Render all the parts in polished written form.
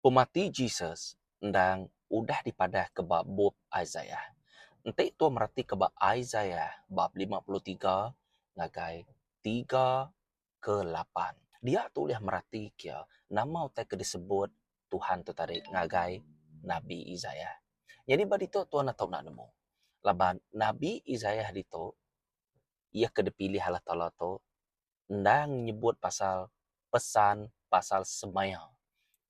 Pemati Jesus ndang udah dipadah ke bab Isaiah. Entik tu merati ke bab Isaiah bab 53 ngagai 3 ke 8. Dia tu lihat merati kia nama utai ke disebut Tuhan tu tadi ngagai Nabi Isaiah. Jadi badi tu tuan nak tahu nak nemu. Laban Nabi Isaiah itu ia kedepilih Allah Taala tu ndang nyebut pasal pesan pasal semaya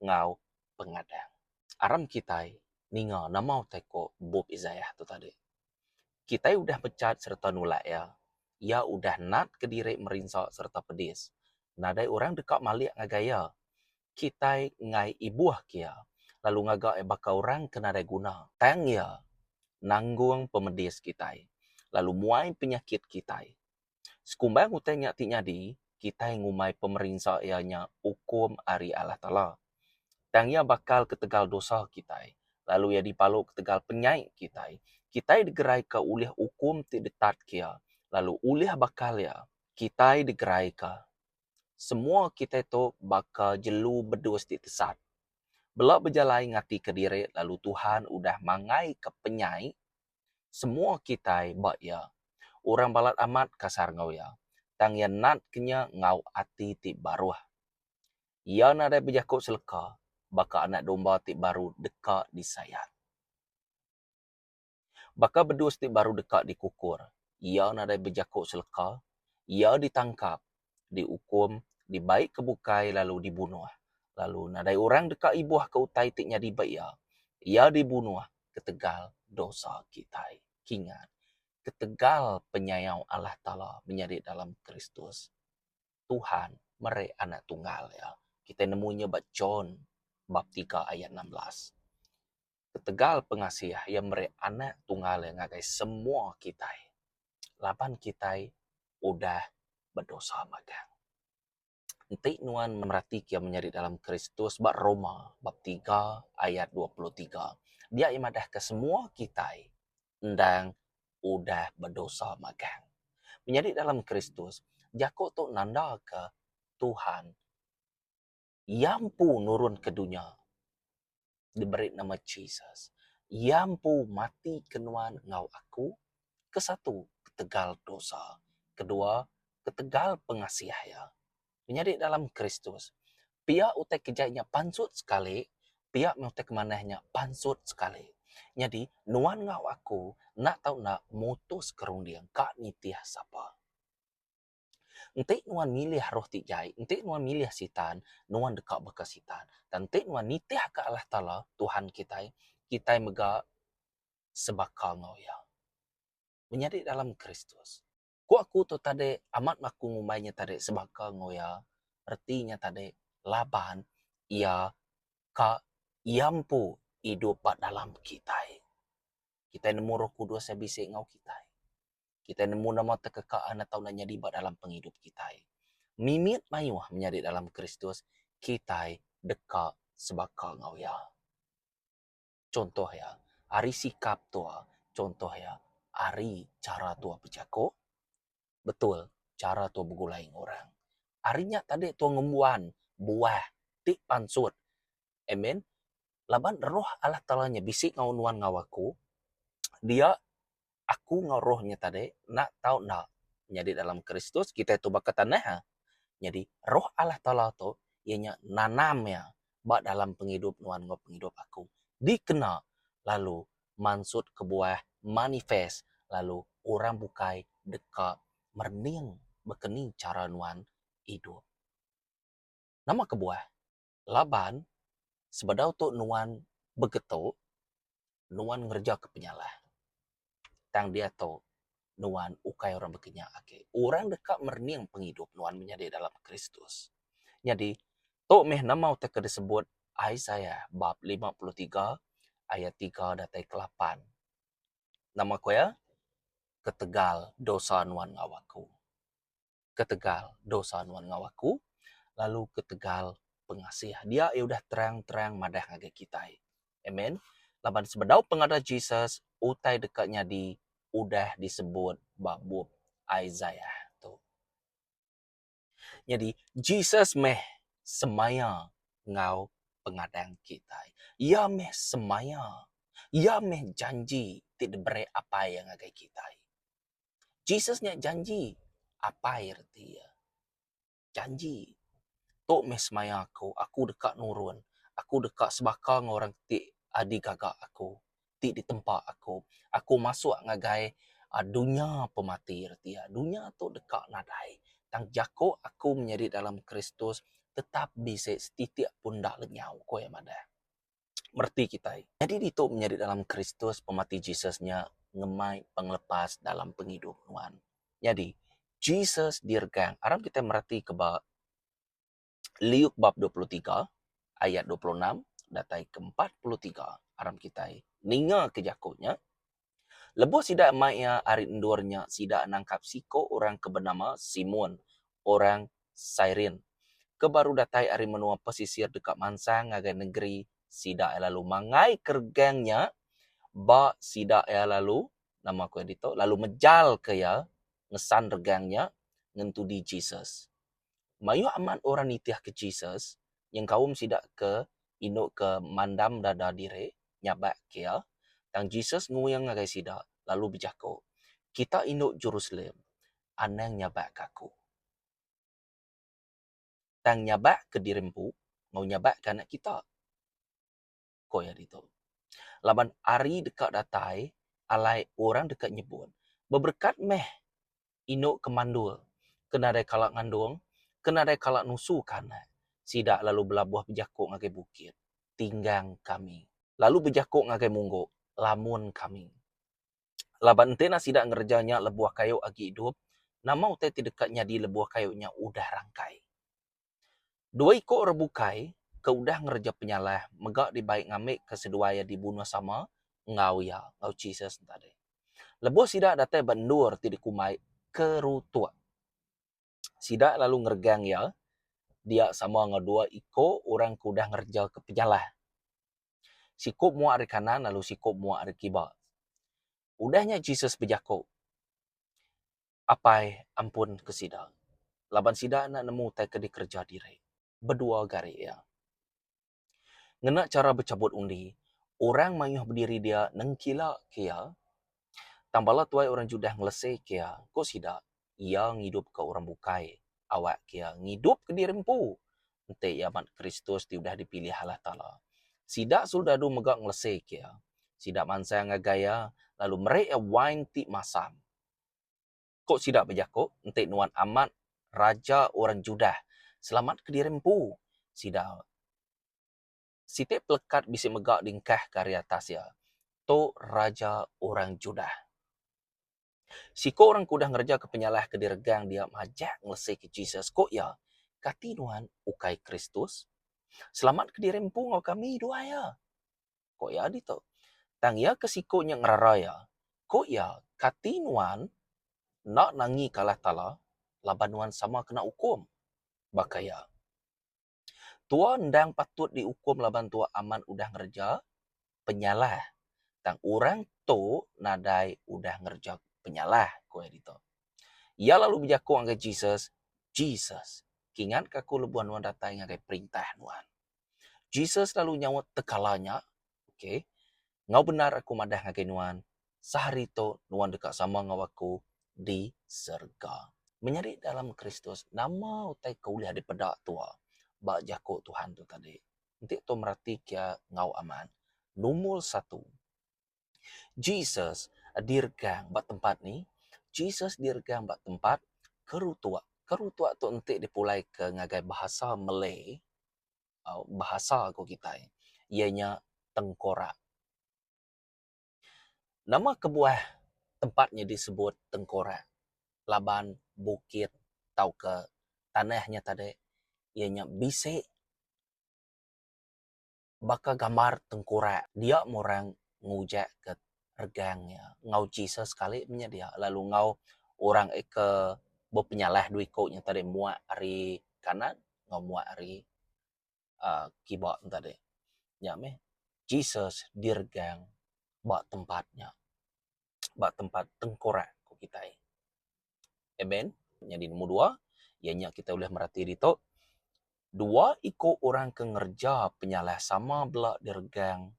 ngau pengadang. Aram kita ninga nama teko Bob Isaiah tu tadi. Kita udah pecat serta nulak ya. Ya udah nat kediri merinsak serta pedis. Nadai orang dekat malik ngagaya. Kita ngai ibuah kia. Lalu ngagak bakal orang kena ada guna. Tang ya nanggung pemedis kita. Lalu muai penyakit kita. Sekumbang utanya ti nyadi, kita ngumai pemerintah ianya hukum ari Allah Ta'ala. Dan ia bakal ketegal dosa kita. Lalu ia dipaluk ketegal penyai kita. Kita digerai ke ulih hukum ti detat kia. Lalu ulih bakal ya. Kita digerai ke. Semua kita itu bakal jelu bedus ti tesat. Belak berjalai ngati ke diri. Lalu Tuhan udah mangai ke penyai. Semua kita bak ya. Orang balat amat kasar ngau ya. Tang ia nat kenya ngau ati ti baruah. Ia nadai berjakut seleka. Baka anak domba ti baru dekat disayat. Baka bedus ti baru dekat dikukur. Ia nadai berjakut seleka. Ia ditangkap, dihukum, dibaik kebukai lalu dibunuh. Lalu nadai orang dekat ibuah ke utai ti nyadi baya. Ia dibunuh ketegal dosa kita. Kingat, ketegal penyayang Allah Ta'ala menjadi dalam Kristus. Tuhan mere anak tunggal ya. Kita nemunya bab John bab 3 ayat 16. Ketegal pengasih yang mere anak tunggal yang ngagai semua kita. Lapan kita udah berdosa magang. Nanti nuan merati kia menjadi dalam Kristus bab Roma bab 3 ayat 23. Dia imadah ke semua kita ndang udah berdosa magang. Menjadi dalam Kristus, jakok tu nanda ke Tuhan yang pu nurun ke dunia diberi nama Jesus. Yang pu mati kenuan ngau aku. Kesatu, ketegal dosa. Kedua, ketegal pengasih ya. Menjadi dalam Kristus. Pihak utek kejayanya pansut sekali. Pihak utek manahnya pansut sekali. Jadi, nuan ngau aku, nak tahu nak mutus kerundiang kak nitiah sapa. Entik nuan milih roh ti jai, entik nuan milih sitan, nuan dekat bekas sitan. Dan entik nuan nitiah ke Allah Ta'ala, Tuhan kita mega sebakal ngau ya. Menjadi dalam Kristus. Ku aku tu tadi amat maku ngumainya tadi sebakal ngau ya. Artinya tadi laban ia ka iampu hidup dalam kita. Kita nemu Roh Kudus yang bisik ngau kita. Kita nemu nama terkekaan atau nak jadi dalam penghidup kita. Mimit mayuh menjadi dalam Kristus, kita dekat sebakal ngau ya. Contoh ya, hari sikap tua, contoh ya, hari cara tua berjakok, betul, cara tua bergulai orang. Harinya tadi tua ngembuan, buah, tik pansut. Amen. Laban roh Allah Ta'alanya bisik ngau nuan ngau aku, dia aku ngau rohnya tadi, nak tahu nak. Jadi dalam Kristus, kita itu bakat tanah. Jadi roh Allah Ta'ala tu, ianya nanam ya, bak dalam penghidup nuan ngau penghidup aku. Dikena, lalu mansut ke buah, manifest, lalu orang bukai dekat, merning, berkening cara nuan hidup. Nama ke buah, laban, sebadau tu nuan begetu, nuan ngerja ke penyalah. Tang dia tu, nuan ukai orang berkenyak. Okay. Orang dekat merning penghidup nuan menjadi dalam Kristus. Jadi, tu meh nama utak disebut Isaiah bab 53 ayat 3 datai ke 8. Nama ko ya, ketegal dosa nuan ngawaku. Ketegal dosa nuan ngawaku, lalu ketegal pengasih. Dia udah terang-terang madah ngage kita. Amen. Laban sebedau pengada Jesus, utai dekatnya di udah disebut babub Isaiah tu. Jadi Jesus meh semaya ngau pengadang kita. Ia meh semaya. Ia meh janji tidak beri apa yang agai kita. Jesusnya janji. Apa arti ya? Janji. Tok meh semaya aku dekat nurun. Aku dekat sebakar dengan orang ti adi gagak aku. Ti di tempat aku. Aku masuk ngagai dunia pemati erti ya. Dunia tu dekat nadai. Tang jako aku menjadi dalam Kristus tetap bisa setitik pun dak lenyau ko yang ada. Merti kita. Jadi itu menjadi dalam Kristus pemati Jesusnya ngemai penglepas dalam penghidup nuan. Jadi Jesus dirgang. Aram kita merti ke Liuk bab 23 ayat 26 datai ke 43 aram kita ninga ke jakutnya lebuh sida maya ari endurnya sida nangkap siko orang ke bernama Simon orang Sirin ke baru datai ari menua pesisir dekat Mansang ngagai negeri sida lalu mangai kergangnya ba sida lalu nama ku edito lalu mejal ke ya ngesan regangnya ngentu di Jesus. Mayu aman orang nitiah ke Jesus, yang kaum sidak ke induk ke mandam dada dire, nyabak kia, tang Jesus nguyang ngagai sidak, lalu bijako. Kita induk Jerusalem, anang nyabak kaku. Tang nyabak ke dirempu, mau nyabak ke anak kita. Koya dito. Laban ari dekat datai, alai orang dekat nyebut. Berberkat meh, induk kemandul. Kena ada kalak ngandung, kena ada kalak nusu kana. Sidak lalu belabuh berjakuk ngagai bukit. Tinggang kami. Lalu berjakuk ngagai mungguk. Lamun kami. Laban entena sidak ngerjanya lebuah kayu agi hidup. Nama utai tidekatnya di lebuah kayunya udah rangkai. Dua ikut rebukai. Keudah ngerja penyalah. Megak dibaik ngamik keseduaya dibunuh sama. Ngau ya. Ngau Jesus tadi. Lebuah sidak datai bendur tidikumai kerutua. Sidak lalu ngergang ya. Dia sama ngedua iko orang kudah ngerja ke penyalah. Sikup mua ari kanan lalu sikup mua ari kiba. Udahnya Jesus berjakuk. Apai ampun ke sida. Laban sida nak nemu tai ke dikerja diri. Berdua gari ya. Ngena cara bercabut undi. Orang mayuh berdiri dia nengkila kia. Tambala tuai orang judah ngelese kia. Ko sida. Ia ngidup ke orang bukai. Awak kia ngidup ke dirempu. Ente yaman Kristus diudah dipilih Allah Ta'ala. Sidak suldadu megak ngelese kia. Sidak mansa ngagaya. Lalu mereka wine ti masam. Kok sidak berjakuk? Ente nuan amat raja orang Judah. Selamat ke dirempu. Sidak. Sitik pelekat bisa megak dingkah karya tasya. To raja orang Judah. Siko orang kudah ngerja ke penyalah ke diregang dia majak ngelese ke Jesus. Kok ya? Kati nuan ukai Kristus. Selamat ke dirempu ngau kami dua ya. Kok ya dito? Tang ya kesikonya ngeraraya. Kok ya? Kati nuan nak nangi kalah tala. Laban nuan sama kena hukum. Bakaya. Tua ndang patut dihukum laban tua aman udah ngerja penyalah. Tang orang tu nadai udah ngerja penyalah. Kue dito. Ia lalu berjaku anggai Jesus. Jesus. Kingan kaku lebuan nuan datang anggai perintah nuan. Jesus lalu nyawat tekalanya. Okay. Ngau benar aku madah anggai nuan. Sehari tu nuan dekat sama ngawaku di surga. Menyari dalam Kristus. Nama utai kuliah di pedak tua. Bak jakuk Tuhan tu tadi. Nanti tu merati kia ngau aman. Nomor 1. Jesus dirgang bak tempat ni. Jesus dirgang bak tempat kerutua. Kerutua tu nanti dipulai ke ngagai bahasa Malay. Bahasa aku kita. Ianya tengkorak. Nama kebuah tempatnya disebut tengkorak. Laban bukit tau ke tanahnya tadi. Ianya bisik. Baka gambar tengkorak. Dia orang ngujak ke regangnya. Ngau Jesus sekali punya dia. Lalu ngau orang ke berpenyalah dua ikutnya tadi. Muak hari kanan. Ngau muak hari kibak tadi. Ya meh. Jesus dirgang bak tempatnya. Bak tempat tengkorak ku kita. Amen. Jadi nomor 2. Ianya kita boleh merhati dito. Dua iko orang ke ngerja penyalah sama belak dirgang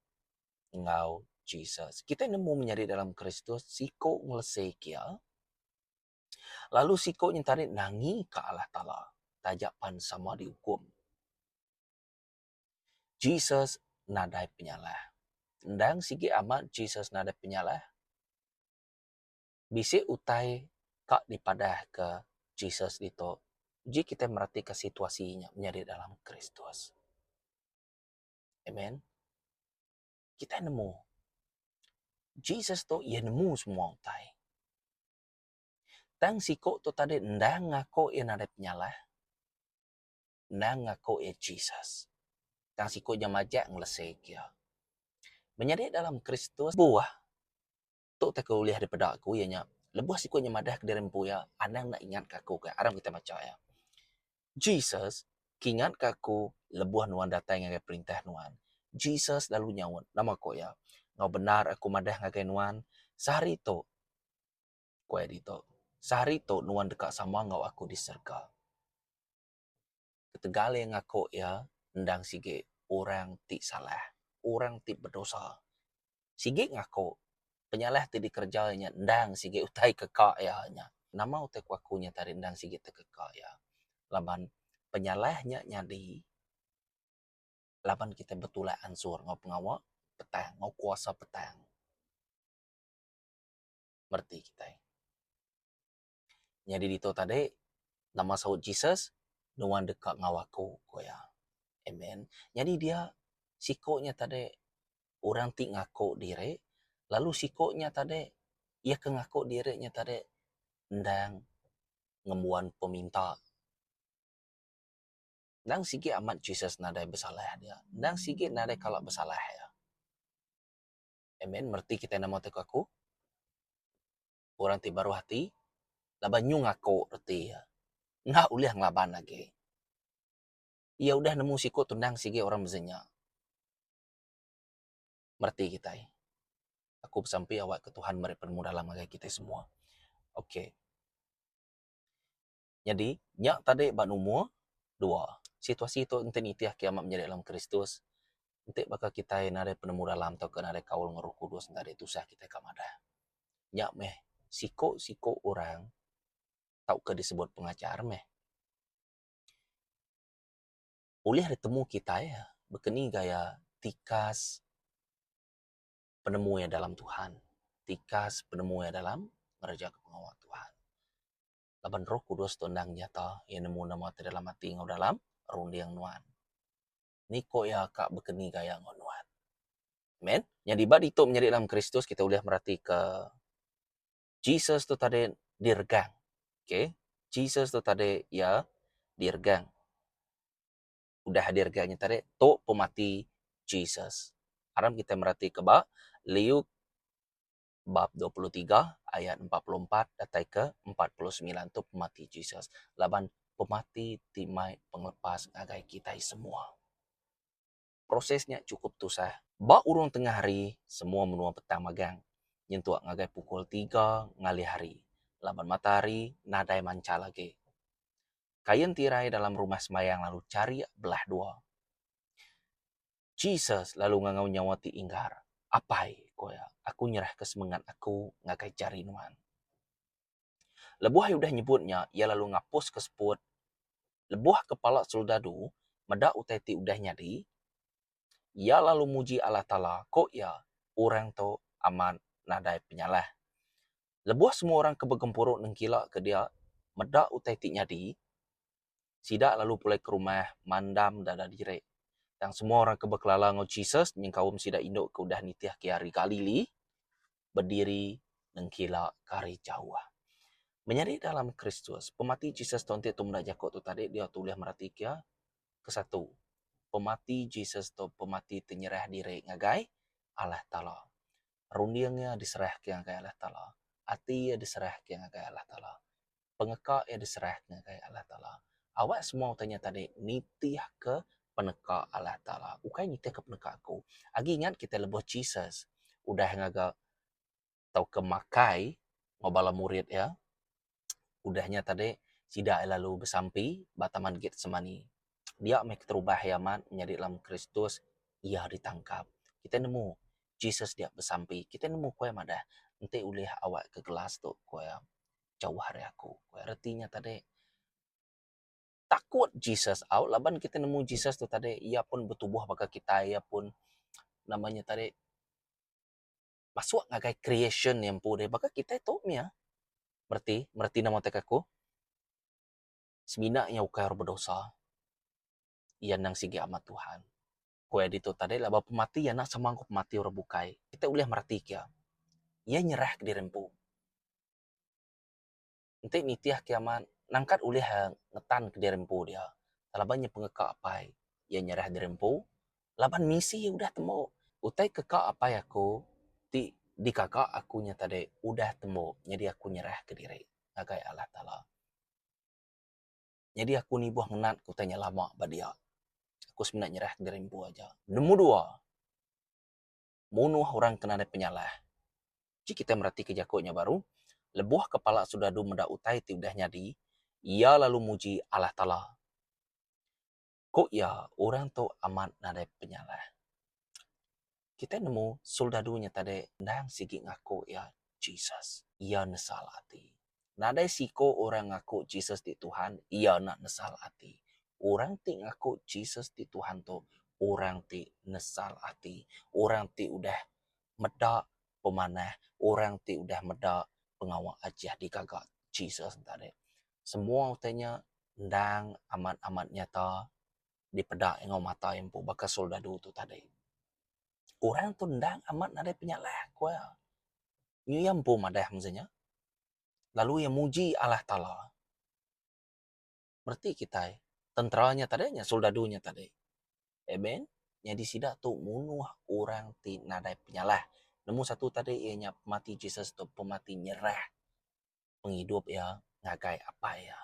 ngau Jesus. Kita nemu menjadi dalam Kristus, siko ngelesai kia, lalu siko nyentarik nangi ke Allah Ta'ala. Tajapan sama dihukum. Jesus nadai penyalah. Ndang sigi amat Jesus nadai penyalah. Bisik utai kak dipadah ke Jesus itu. Jadi kita merhati ke situasinya menjadi dalam Kristus. Amen. Kita nemu. Jesus tu ia nemu semua utai. Tang siko tu tadi ndang ngako ia nadai penyalah. Ndang ngako ia Jesus. Tang siko jamajak ngelesai kia. Menjadi dalam Kristus buah. Tok tak kau lihat daripada aku ianya. Lebuh siko nyamadah ke dalam puya. Anang nak ingat ke aku ke. Aram kita baca ya. Jesus kingat ke aku lebuh nuan datang dengan perintah nuan. Jesus lalu nyawat. Nama ko ya. Ngau benar aku madah ngagai nuan. Sehari tu. Kau edito. Sehari tu nuan dekat sama ngau aku di serga. Ketegale ngaku ya. Ndang sige orang ti salah. Orang ti berdosa. Sige ngaku. Penyalah ti dikerjanya. Ndang sige utai kekak ya. Nama utai kuakunya tadi ndang sige tekekak ya. Laban penyalahnya nyadi. Laban kita betul ansur ngau pengawak petang. Ngau kuasa petang. Merti kita. Jadi dito tadi. Nama saud Jesus. Nuan dekat ngawaku. Koya. Amen. Jadi dia sikonya tadi orang ti ngaku diri, lalu sikonya tadi ia ke ngaku dirinya tadi ndang ngembuan peminta. Ndang sikit amat Jesus nadai bersalah dia. Ndang sikit nadai kalau bersalah ya. Amen. Merti kita nama tek aku. Orang ti baru hati, laban nyu ngaku reti ya. Nggak uliah ngelaban lagi. Ia udah nemu sikut tundang sikit orang bezenya. Merti kita ya. Aku bersampai awak ke Tuhan mari permudah dalam agak kita semua. Okey. Jadi, nyak tadi ban umur dua. Situasi itu ente nitiah kiamat menjadi dalam Kristus. Ente bakal kita nare penemu dalam atau ke nare kaul ngeruh kudus nare tusah kita kamada. Nyak meh siko orang tau ke disebut pengacar meh. Boleh ditemu kita ya, bekeni gaya tikas penemu ya dalam Tuhan. Tikas penemu ya dalam ngerja pengawal Tuhan. Laban Roh Kudus tondang nyata yang nemu nama dalam hati ngau dalam rundiang nuan. Niko ya kak bekeni gaya ngonuan. Amen. Yang dibad itu menjadi dalam Kristus kita boleh merhati ke Jesus tu tadi dirgang. Okay. Jesus tu tadi ya dirgang. Udah dirgangnya tadi tu pemati Jesus. Aram kita merhati ke Liuk bab 23 ayat 44 datai ke 49 tu pemati Jesus. Laban pemati timai penglepas ngagai kita semua. Prosesnya cukup tusah. Ba urung tengah hari, semua menua petang magang. Nyentuak ngagai pukul 3 ngali hari. Laban matahari, nadai manca lagi. Kayen tirai dalam rumah semayang lalu cari belah dua. Jesus lalu ngangau nyawa ti inggar. Apai koya? Aku nyerah ke semangat aku ngagai cari nuan. Lebuh udah nyebutnya, ia lalu ngapus ke seput. Lebuh kepala soldadu, medak utai ti udah nyadi. Ia lalu muji Allah Ta'ala, kok ya orang tu aman nadai penyalah. Lebuh semua orang kebegempuruk nengkilak ke dia, medak utai ti nyadi. Sidak lalu pulai ke rumah, mandam dada direk. Yang semua orang kebekelala ngau Jesus, yang kaum sidak induk ke udah nitiah ke hari Galili, berdiri nengkilak kari jauh. Menjadi dalam Kristus, pemati Jesus tonti tu mendak jakut tu tadi, dia tulis merhati kia, ke satu. Pemati Jesus tu pemati tenyerah diri ngagai Allah Ta'ala. Rundiangnya diserah ke ngagai Allah Ta'ala. Hati ya diserah ke ngagai Allah Ta'ala. Pengekak ya diserah ke ngagai Allah Ta'ala. Awak semua tanya tadi, nitiah ke penekak Allah Ta'ala. Ukai nitiah ke penekak aku. Agi ingat kita lebuh Jesus. Udah ngaga tau kemakai ngobala murid ya. Udahnya tadi sidak lalu bersampi bataman gate semani. Dia make terubah yaman menjadi dalam Kristus, ia ditangkap. Kita nemu Jesus dia bersampi. Kita nemu kue madah. Nanti ulih awak ke kelas tu kue jauh hari aku. Kue artinya tadi takut Jesus out. Laban kita nemu Jesus tu tadi, ia pun bertubuh baka kita, ia pun namanya tadi masuk ngagai creation yang pun deh. Baka kita itu ya. Merti nama tekaku. Semina yang ukar berdosa. Ia nang sigi amat Tuhan. Kue dito tadi lah pemati ya nak semangku pemati orang bukai. Kita ulih merati kia. Ia nyerah ke dirempu. Nanti nitiah kiaman nangkat ulih ngetan ke dirempu dia. Labannya pengekak apa? Ia nyerah dirempu. Laban misi udah temu. Utai kekak apa aku di kakak akunya tadi udah temu. Jadi aku nyerah ke diri. Agai Allah Ta'ala. Jadi aku ni buah ngenat ku tanya lama badia. Aku sebenarnya nyerah ke dirempu aja. Nombor dua. Munuh orang kena ada penyalah. Jika kita merhati kejakutnya baru, lebuh kepala sudah du mendak utai ti udah nyadi, ia lalu muji Allah Ta'ala. Kok ya orang tu amat nada penyalah. Kita nemu soldadunya tadi, ndang sigi ngaku ya Jesus. Ia nesal hati. Nada siko orang ngaku Jesus di Tuhan, ia nak nesal hati. Orang ti ngaku Jesus di Tuhan tu, orang ti nesal hati. Orang ti udah medak pemanah, orang ti udah medak pengawal aja di kagak Jesus tadi. Semua utanya ndang amat-amat nyata di pedak yang mata yang pu bakal soldadu tu tadi. Orang tu ndang amat nada penyalah kuah. Ni yang pu madah maksudnya. Lalu yang muji Allah Ta'ala. Berarti kita tenteranya tadinya, soldadunya tadi. Amen. Jadi sidak tu munuh orang ti nada penyalah. Nemu satu tadi ianya pemati Jesus tu pemati nyerah. Penghidup ya ngagai apa ya.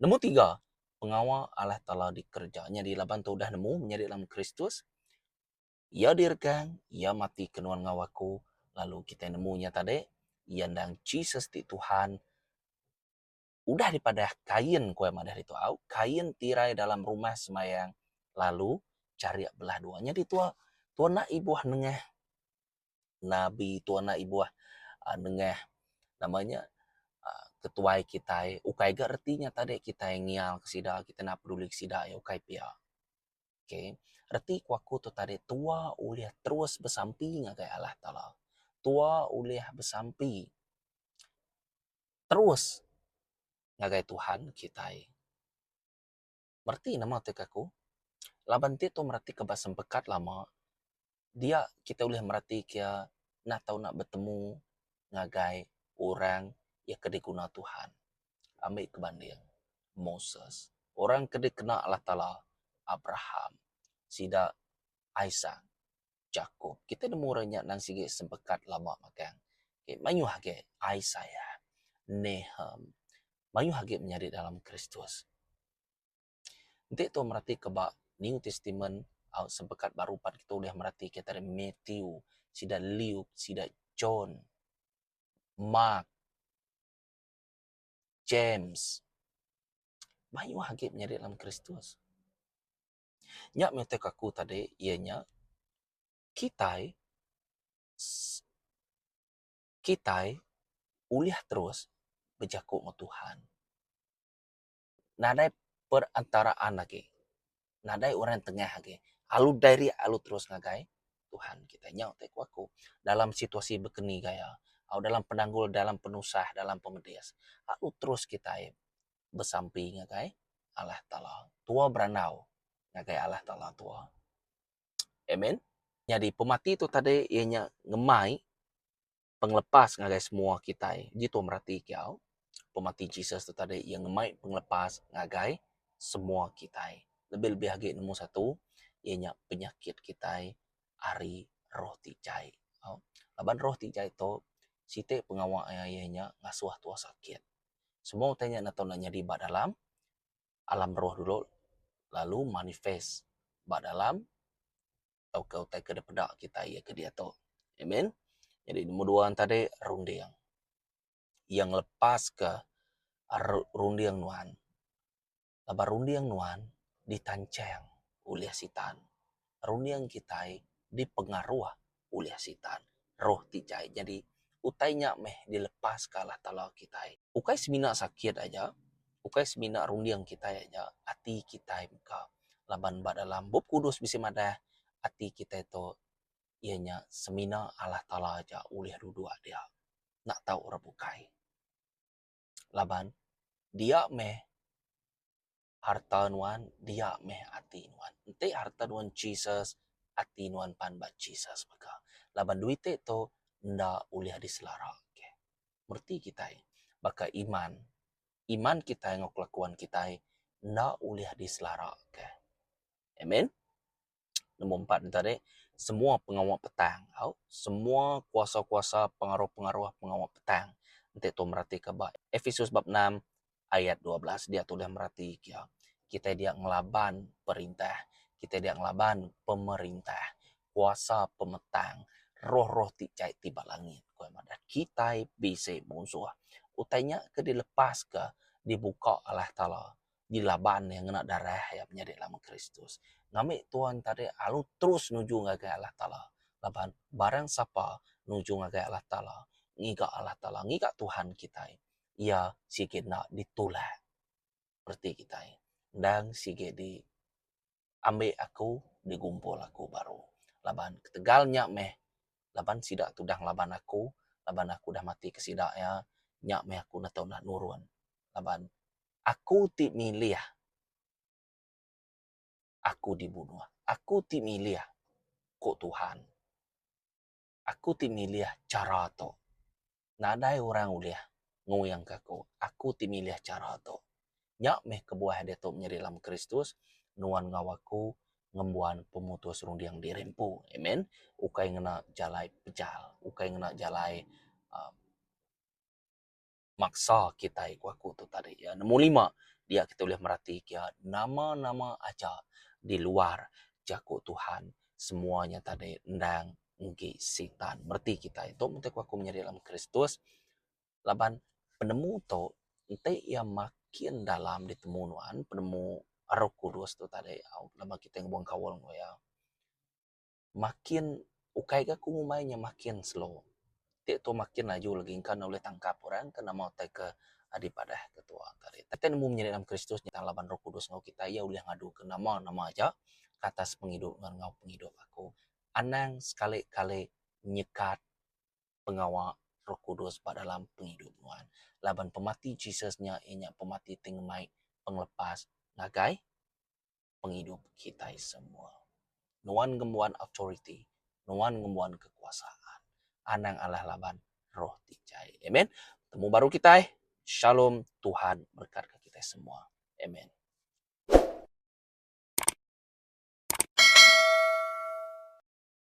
Nemu tiga, pengawal Allah Ta'ala dikerjanya di laban tu dah nemu menjadi dalam Kristus. Ia dirgang, ia mati kenuan ngawaku. Lalu kita nemunya tadi, ia ndang Jesus di Tuhan. Udah daripada kain kue madah itu au, kain tirai dalam rumah semayang. Lalu cari belah duanya di tua nak ibuah nengah nabi, tua nak ibuah nengah namanya ketuai kita. Ukai gak artinya tadi kita yang ngial kesida, kita nak peduli kesida ya ukai pia. Okay. Arti kuaku tu tadi tua uliah terus bersampi ngagai Allah Ta'ala. Tua uliah bersampi terus ngagai Tuhan kita. Berarti nama tekaku. Laban tu merati kebasam pekat lama. Dia kita boleh merati kia nak tahu nak bertemu ngagai orang yang kena guna Tuhan. Ambil kebanding Moses. Orang kena kena Allah Ta'ala. Abraham. Sida Isaac. Jacob. Kita nemu orangnya nang sige sempekat lama makan. Okay. Mayu hage Isaiah. Nehum. Mayu hage menjadi dalam Kristus. Nanti tu merati kebak New Testament sempekat baru pat kita boleh merati kita ada Matthew, sida Luke, sida John, Mark, James. Mayu hage menjadi dalam Kristus. Nyak metek aku tadi ianya kita uliah terus berjakuk dengan Tuhan. Nadai perantaraan lagi. Nadai orang tengah lagi. Alu dari alu terus ngagai Tuhan kita nyak tek aku dalam situasi berkeni gaya. Dalam penanggul, dalam penusah, dalam pemedias. Alu terus kita bersampi ngagai Allah Ta'ala. Tua beranau ngagai Allah Ta'ala tua. Amen. Jadi pemati itu tadi ianya ngemai penglepas ngagai semua kita. Jitu merati kiau. Pemati Jesus itu tadi yang ngemai penglepas ngagai semua kita. Lebih-lebih lagi nombor satu, ianya penyakit kita ari roh tijai. Laban roh tijai itu site pengawal ianya ngasuh tua sakit. Semua tanya nak tahu nak nyadi bak dalam alam roh dulu, lalu manifest bak dalam atau kau tak ke pedak kita ya ke dia tu. Amen. Jadi nombor dua tadi rundiang. Yang lepas ke rundiang nuan. Laban rundiang nuan, ditancang oleh setan. Runiang kita dipengaruh oleh setan. Roh ticai. Jadi utainya meh dilepas ke Allah Ta'ala kita. Ukai semina sakit aja. Ukai semina runiang kita aja. Hati kita muka. Laban dalam bub kudus bisa madah. Hati kita itu ianya semina Allah Ta'ala aja oleh dua dia. Nak tahu rebukai. Laban dia meh harta nuan, dia meh hati nuan. Ente harta nuan Jesus, hati nuan pan ba Jesus maka. Laban duit itu nda uliah diselara. Okay. Berarti kita baka iman kita yang kelakuan kita nda uliah diselara. Okay. Amen. Nombor 4 tadi, semua pengawal petang. Semua kuasa-kuasa pengaruh-pengaruh pengawal petang. Nanti tu merhati ke Efesus bab 6 ayat 12 dia tulis merhati ya. Kita dia ngelaban perintah, kita dia ngelaban pemerintah, kuasa pemetang, roh-roh ticai tiba langit. Kita bisa musuh. Utainya ke dilepas ke dibuka Allah Ta'ala. Dilaban yang kena darah yang menjadi dalam Kristus. Ngamik Tuhan tadi alu terus nuju ngagai Allah Ta'ala. Laban barang siapa nuju ngagai Allah Ta'ala. Ngiga Allah Ta'ala, ngiga Tuhan kita. Ia sikit nak ditolak. Seperti kita. Dan sikit di ambil aku, digumpul aku baru. Laban ketegalnya meh. Laban sidak tudang laban aku dah mati kesidaknya. Nyak meh aku nak tahu nak nurun. Laban aku ti milih aku dibunuh. Aku ti milih kok Tuhan. Aku ti milih cara to. Nadai orang uliah ngoyang kaku. Aku ti milih cara to. Nyak meh kebuah dia to menjadi dalam Kristus. Nuan ngawaku ngembuan pemutus rundiang dirempu. Amen. Ukai ngena jalai pejal. Ukai ngena jalai maksa kita aku tu tadi ya. Nombor 5 dia kita boleh merhati ya nama-nama aja di luar jago Tuhan semuanya tadi ndang nggi setan. Berarti kita itu untuk aku menjadi dalam Kristus laban penemu to ente yang makin dalam ditemuan penemu Roh Kudus tu tadi lama kita yang buang kawal ya makin ukai ka kumumainya makin slow itu makin laju lagi kan oleh tangkap orang kena mau ke daripada ketua tadi. Tapi nemu menjadi dalam Kristus nyata laban Roh Kudus ngau kita ia boleh ngadu ke nama aja ke atas penghidup ngau penghidup aku. Anang sekali-kali nyekat pengawal Roh Kudus pada dalam penghidup nuan. Laban pemati Jesusnya ianya pemati tingmai penglepas ngagai penghidup kita semua. Nuan gembuan authority, nuan gembuan kekuasaan. Anang Allah laban roh ticai. Amen. Temu baru kita. Shalom. Tuhan berkati kita semua. Amen.